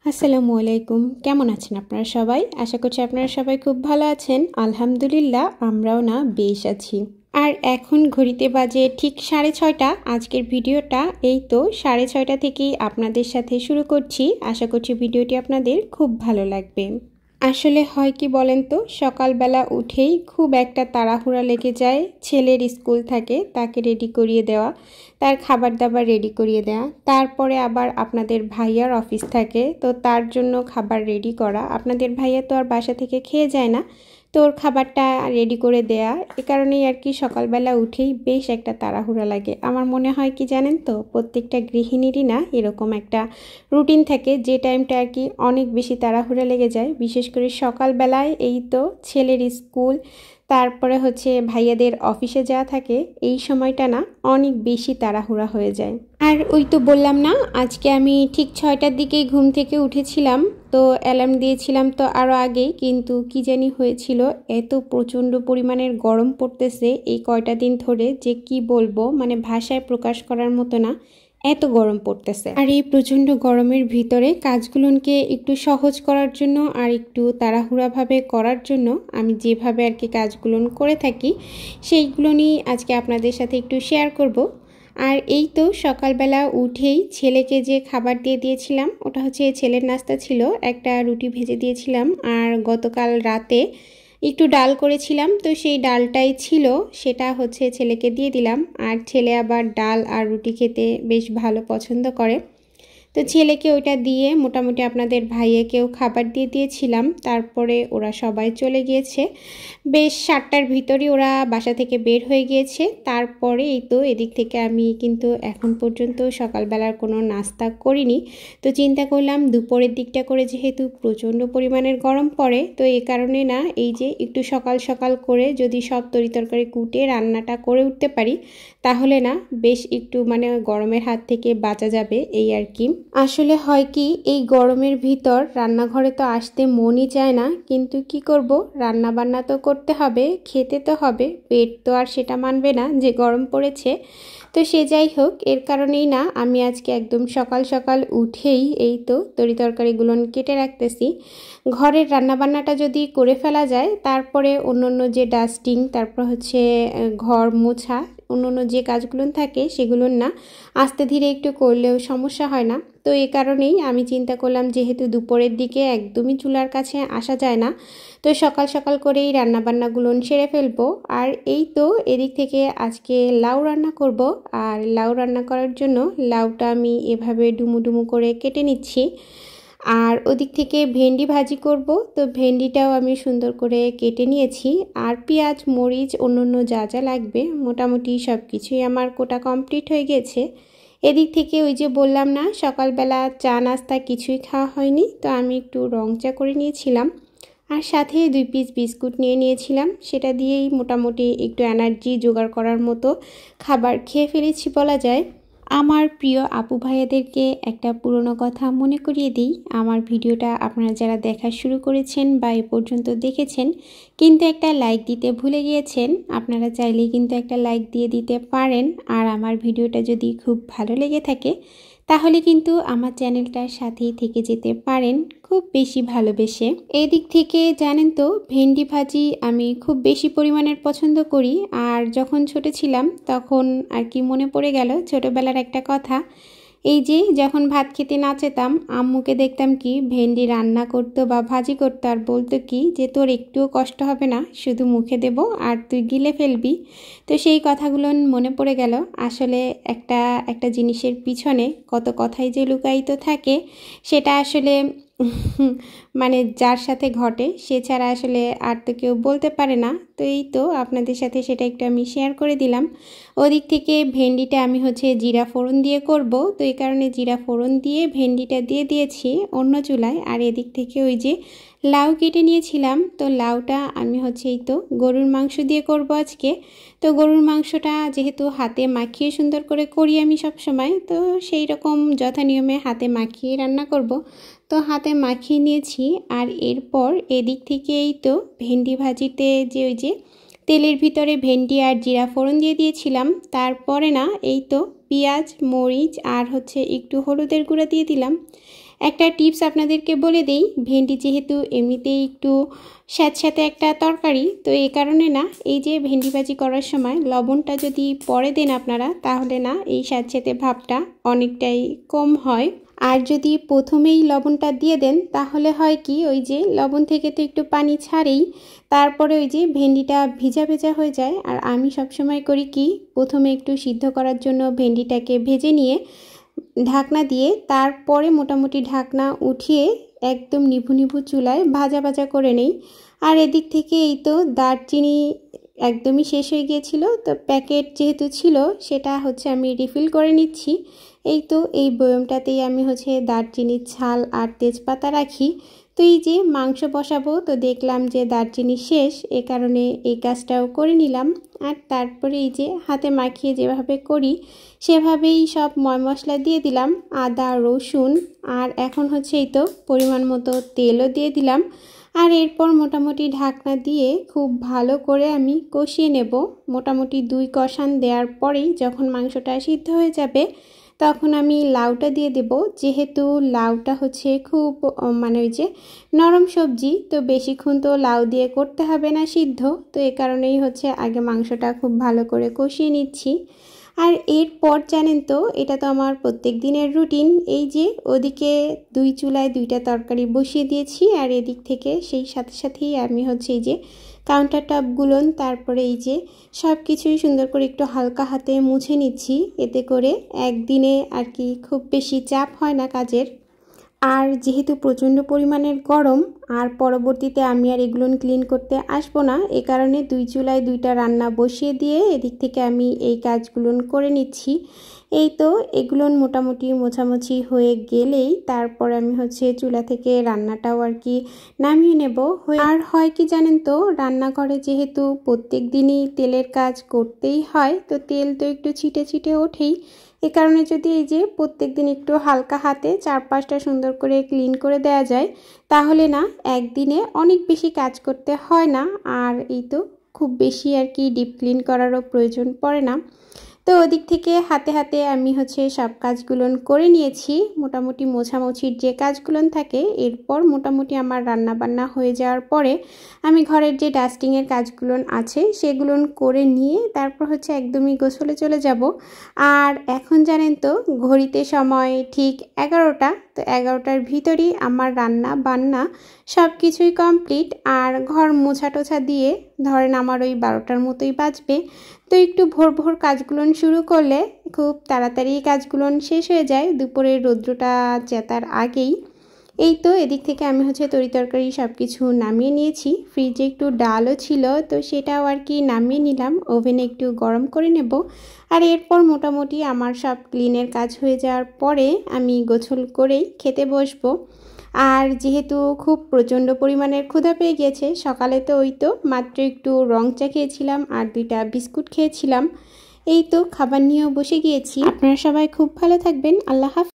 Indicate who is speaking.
Speaker 1: আসসালামু আলাইকুম। কেমন আছেন আপনারা সবাই? আশা করছি আপনারা সবাই খুব ভালো আছেন। আলহামদুলিল্লাহ আমরাও না বেশ আছি। আর এখন ঘড়িতে বাজে ঠিক 6:30। আজকের ভিডিওটা এই তো 6:30 থেকেই আপনাদের সাথে শুরু করছি। আশা করছি ভিডিওটি আপনাদের খুব ভালো লাগবে। আসলে হয় কি বলেন তো, সকালবেলা উঠেই খুব একটা তাড়াহুড়া লেগে যায়। ছেলের স্কুল থাকে, তাকে রেডি করিয়ে দেওয়া, তার খাবার দাবার রেডি করিয়ে দেওয়া, তারপরে আবার আপনাদের ভাইয়ার অফিস থাকে, তো তার জন্য খাবার রেডি করা। আপনাদের ভাইয়া তো আর বাসা থেকে খেয়ে যায় না, তো ওর খাবারটা রেডি করে দেয়া। এ কারণেই আর কি সকালবেলা উঠেই বেশ একটা তাড়াহুড়া লাগে। আমার মনে হয় কি জানেন তো, প্রত্যেকটা গৃহিণীরই না এরকম একটা রুটিন থাকে, যে টাইমটা আর কি অনেক বেশি তাড়াহুড়া লেগে যায়। বিশেষ করে সকালবেলায় এই তো ছেলের স্কুল, তারপরে হচ্ছে ভাইয়াদের অফিসে যাওয়া থাকে, এই সময়টা না অনেক বেশি তাড়াহুড়া হয়ে যায়। আর ওই তো বললাম না, আজকে আমি ঠিক 6টার দিকেই ঘুম থেকে উঠেছিলাম। তো অ্যালার্ম দিয়েছিলাম তো আরও আগেই, কিন্তু কি জানি হয়েছিল, এত প্রচণ্ড পরিমাণের গরম পড়তেছে এই কয়টা দিন ধরে, যে কি বলবো, মানে ভাষায় প্রকাশ করার মতো না, এত গরম পড়তেছে। আর এই প্রচণ্ড গরমের ভিতরে কাজগুলোকে একটু সহজ করার জন্য আর একটু তাড়াহুড়াভাবে করার জন্য আমি যেভাবে আর কি কাজগুলো করে থাকি, সেইগুলো নিয়ে আজকে আপনাদের সাথে একটু শেয়ার করব। আর এই তো সকালবেলা উঠেই ছেলেকে যে খাবার দিয়ে দিয়েছিলাম, ওটা হচ্ছে ছেলের নাস্তা ছিল, একটা রুটি ভেজে দিয়েছিলাম। আর গতকাল রাতে একটু ডাল করেছিলাম, তো সেই ডালটাই ছিল, সেটা হচ্ছে ছেলেকে দিয়ে দিলাম। আর ছেলে আবার ডাল আর রুটি খেতে বেশ ভালো পছন্দ করে, তো ছেলেকে ওইটা দিয়ে মোটামুটি আপনাদের ভাইয়াকেও খাবার দিয়ে দিয়েছিলাম। তারপরে ওরা সবাই চলে গিয়েছে, বেশ 7টার ভিতরই ওরা বাসা থেকে বের হয়ে গিয়েছে। তারপরে এই তো এদিক থেকে আমি কিন্তু এখন পর্যন্ত সকালবেলার কোনো নাস্তা করিনি। তো চিন্তা করলাম দুপুরের দিকটা করে, যেহেতু প্রচণ্ড পরিমাণের গরম পড়ে, তো এই কারণে না এই যে একটু সকাল সকাল করে যদি সব তরিতরকারি কুটে রান্নাটা করে উঠতে পারি, তাহলে না বেশ একটু মানে গরমের হাত থেকে বাঁচা যাবে, এই আর কি। আসলে হয় কি, এই গরমের ভিতর রান্নাঘরে তো আসতে মনই চায় না, কিন্তু কি করব, রান্না বান্না তো করতে হবে, খেতে তো হবে, পেট তো আর সেটা মানবে না যে গরম পড়েছে। তো সে যাই হোক, এর কারণেই না আমি আজকে একদম সকাল সকাল উঠেই এই তো তরিতরকারিগুলো কেটে রাখতেছি। ঘরের রান্নাবান্নাটা যদি করে ফেলা যায়, তারপরে অন্য যে ডাস্টিং, তারপর হচ্ছে ঘর মোছা, অন্য যে কাজগুলো থাকে সেগুলো না আস্তে ধীরে একটু করলেও সমস্যা হয় না। তো এই কারণেই আমি চিন্তা করলাম, যেহেতু দুপুরের দিকে একদমই চুলার কাছে আসা যায় না, তো সকাল সকাল করেই রান্নাবান্নাগুলো সেরে ফেলবো। আর এই তো এদিক থেকে আজকে লাউ রান্না করব। আর লাউ রান্না করার জন্য লাউটা আমি এভাবে ডুমু ডুমু করে কেটে নিচ্ছি। আর ওদিক থেকে ভেন্ডি ভাজি করব, তো ভেন্ডিটাও আমি সুন্দর করে কেটে নিয়েছি। আর পেঁয়াজ মরিচ অন্য যা যা লাগবে মোটামুটি সব কিছুই আমার কোটা কমপ্লিট হয়ে গেছে। এদিক থেকে ওই যে বললাম না, সকালবেলা চা নাস্তা কিছুই খাওয়া হয়নি, তো আমি একটু রং চা করে নিয়েছিলাম। আর সাথে 2 পিস বিস্কুট নিয়ে নিয়েছিলাম, সেটা দিয়েই মোটামুটি একটু এনার্জি জোগাড় করার মতো খাবার খেয়ে ফেলেছি বলা যায়। আমার প্রিয় আপু ভাইয়াদেরকে একটা পুরনো কথা মনে করিয়ে দিই। আমার ভিডিওটা আপনারা যারা দেখা শুরু করেছেন বা এ পর্যন্ত দেখেছেন, কিন্তু একটা লাইক দিতে ভুলে গিয়েছেন, আপনারা চাইলেই কিন্তু একটা লাইক দিয়ে দিতে পারেন। আর আমার ভিডিওটা যদি খুব ভালো লেগে থাকে, তাহলে কিন্তু আমার চ্যানেলটার সাথেই থেকে যেতে পারেন খুব বেশি ভালোবেসে। এই দিক থেকে জানেন তো, ভেন্ডি ভাজি আমি খুব বেশি পরিমাণের পছন্দ করি। আর যখন ছোট ছিলাম তখন আর কি মনে পড়ে গেল ছোটবেলার একটা কথা। এই যে যখন ভাত খেতে না চেতাম, আম্মুকে দেখতাম কি ভেন্ডি রান্না করতো বা ভাজি করতো, আর বলতো কি যে তোর একটুও কষ্ট হবে না, শুধু মুখে দেবো আর তুই গিলে ফেলবি। তো সেই কথাগুলো মনে পড়ে গেল। আসলে একটা জিনিসের পিছনে কত কথাই যে লুকায়িত থাকে, সেটা আসলে মানে যার সাথে ঘটে সে ছাড়া আসলে আর তো কেউ বলতে পারে না। তো এই তো আপনাদের সাথে সেটা একটু আমি শেয়ার করে দিলাম। ওদিক থেকে ভেন্ডিটা আমি হচ্ছে জিরা ফোড়ন দিয়ে করব, তো এই কারণে জিরা ফোড়ন দিয়ে ভেন্ডিটা দিয়ে দিয়েছি অন্য চুলায়। আর এদিক থেকে ওই যে লাউ কেটে নিয়েছিলাম, তো লাউটা আমি হচ্ছে এই তো গরুর মাংস দিয়ে করব আজকে। তো গরুর মাংসটা যেহেতু হাতে মাখিয়ে সুন্দর করে করি আমি সব সময়, তো সেই রকম যথানিয়মে হাতে মাখিয়ে রান্না করব। তো হাতে মাখিয়ে নিয়েছি। আর এরপর এদিক থেকে এই তো ভেন্ডি ভাজিতে যে ওই যে তেলের ভিতরে ভেন্ডি আর জিরা ফোড়ন দিয়ে দিয়েছিলাম, তারপরে না এই তো পেঁয়াজ মরিচ আর হচ্ছে একটু হলুদের গুঁড়া দিয়ে দিলাম। একটা টিপস আপনাদেরকে বলে দেই, ভেন্ডি যেহেতু এমনিতেই একটু স্যাঁতস্যাঁতে একটা তরকারি, তো এই কারণে না এই যে ভেন্ডি ভাজি করার সময় লবণটা যদি পরে দেন আপনারা, তাহলে না এই স্যাঁতস্যাঁতে ভাবটা অনেকটাই কম হয়। আর যদি প্রথমেই লবণটা দিয়ে দেন তাহলে হয় কি, ওই যে লবণ থেকে তো একটু পানি ছাড়েই, তারপরে ওই যে ভেন্ডিটা ভিজা ভেজা হয়ে যায়। আর আমি সবসময় করি কি, প্রথমে একটু সিদ্ধ করার জন্য ভেন্ডিটাকে ভেজে নিয়ে ঢাকনা দিয়ে তারপরে মোটামুটি ঢাকনা উঠিয়ে একদম নিভু নিভু চুলায় ভাজা ভাজা করে নেই। আর এদিক থেকে এই তো দারচিনি একদমই শেষ হয়ে গিয়েছিল, তো প্যাকেট যেহেতু ছিল সেটা হচ্ছে আমি রিফিল করে নিচ্ছি। এই তো এই বয়মটাতেই আমি হচ্ছে দারচিনির ছাল আর তেজপাতা রাখি। তো এই যে মাংস বসাবো, তো দেখলাম যে দারচিনি শেষ, এ কারণে এই কাজটাও করে নিলাম। আর তারপরে এই যে হাতে মাখিয়ে যেভাবে করি সেভাবেই সব ময় মশলা দিয়ে দিলাম, আদা রসুন, আর এখন হচ্ছে এই তো পরিমাণ মতো তেলও দিয়ে দিলাম। আর এরপর মোটামুটি ঢাকনা দিয়ে খুব ভালো করে আমি কষিয়ে নেব। মোটামুটি 2 কষান দেওয়ার পরেই যখন মাংসটা সিদ্ধ হয়ে যাবে তখন আমি লাউটা দিয়ে দেব। যেহেতু লাউটা হচ্ছে খুব মানে ওই যে নরম সবজি, তো বেশিক্ষণ তো লাউ দিয়ে করতে হবে না সিদ্ধ, তো এই কারণেই হচ্ছে আগে মাংসটা খুব ভালো করে কষিয়ে নিচ্ছি। আর এরপর জানেন তো, এটা তো আমার প্রত্যেক দিনের রুটিন, এই যে ওদিকে 2 চুলায় 2টা তরকারি বসিয়ে দিয়েছি, আর এদিক থেকে সেই সাথে সাথেই আমি হচ্ছে এই যে কাউন্টার টপগুলো, তারপরে এই যে সব কিছুই সুন্দর করে একটু হালকা হাতে মুছে নিচ্ছি। এতে করে একদিনে আর কি খুব বেশি চাপ হয় না কাজের। আর যেহেতু প্রচণ্ড পরিমাণের গরম, আর পরবর্তীতে আমি আর এগুলো ক্লিন করতে আসবো না, এ কারণে 2 চুলায় 2টা রান্না বসিয়ে দিয়ে এদিক থেকে আমি এই কাজগুলো করে নিচ্ছি। এই তো এগুলো মোটামুটি মোছামুছি হয়ে গেলেই তারপর আমি হচ্ছে চুলা থেকে রান্নাটাও আর কি নামিয়ে নেব। আর হয় কি জানেন তো, রান্নাঘরে যেহেতু প্রত্যেক দিনই তেলের কাজ করতেই হয়, তো তেল তো একটু ছিটে ছিটে ওঠেই। এ কারণে যদি এই যে প্রত্যেক দিন একটু হালকা হাতে 4-5টা সুন্দর করে ক্লিন করে দেওয়া যায়, তাহলে না একদিনে অনেক বেশি কাজ করতে হয় না। আর এই তো খুব বেশি আর কি ডিপ ক্লিন করারও প্রয়োজন পড়ে না। তো ওদিক থেকে হাতে হাতে আমি হচ্ছে সব কাজগুলো করে নিয়েছি। মোটামুটি মোছামুছির যে কাজগুলো থাকে, এরপর মোটামুটি আমার রান্না বান্না হয়ে যাওয়ার পরে আমি ঘরের যে ডাস্টিংয়ের কাজগুলো আছে সেগুলো করে নিয়ে তারপর হচ্ছে একদমই গোসলে চলে যাব। আর এখন জানেন তো ঘড়িতে সময় ঠিক 11টা, তো 11টার ভিতরই আমার রান্না বান্না সব কিছুই কমপ্লিট। আর ঘর মোছা টোছা দিয়ে ধরেন আমার ওই 12টার মতোই বাজবে। তো একটু ভোর ভোর কাজগুলো শুরু করলে খুব তাড়াতাড়ি কাজগুলো শেষ হয়ে যায় দুপুরের রৌদ্রটা জেতার আগেই। এই তো এদিক থেকে আমি হচ্ছে তরিতরকারি সব কিছু নামিয়ে নিয়েছি। ফ্রিজে একটু ডালও ছিল, তো সেটাও আর কি নামিয়ে নিলাম, ওভেনে একটু গরম করে নেব। আর এরপর মোটামুটি আমার সব ক্লিনের কাজ হয়ে যাওয়ার পরে আমি গোসল করেই খেতে বসবো। আর যেহেতু খুব প্রচণ্ড পরিমাণের ক্ষুধা পেয়ে গিয়েছে, সকালে তো ওই তো মাত্র একটু রং চা খেয়েছিলাম আর 2টা বিস্কুট খেয়েছিলাম। এই তো খাবার নিয়েও বসে গিয়েছি। আপনারা সবাই খুব ভালো থাকবেন। আল্লাহ হাফেজ।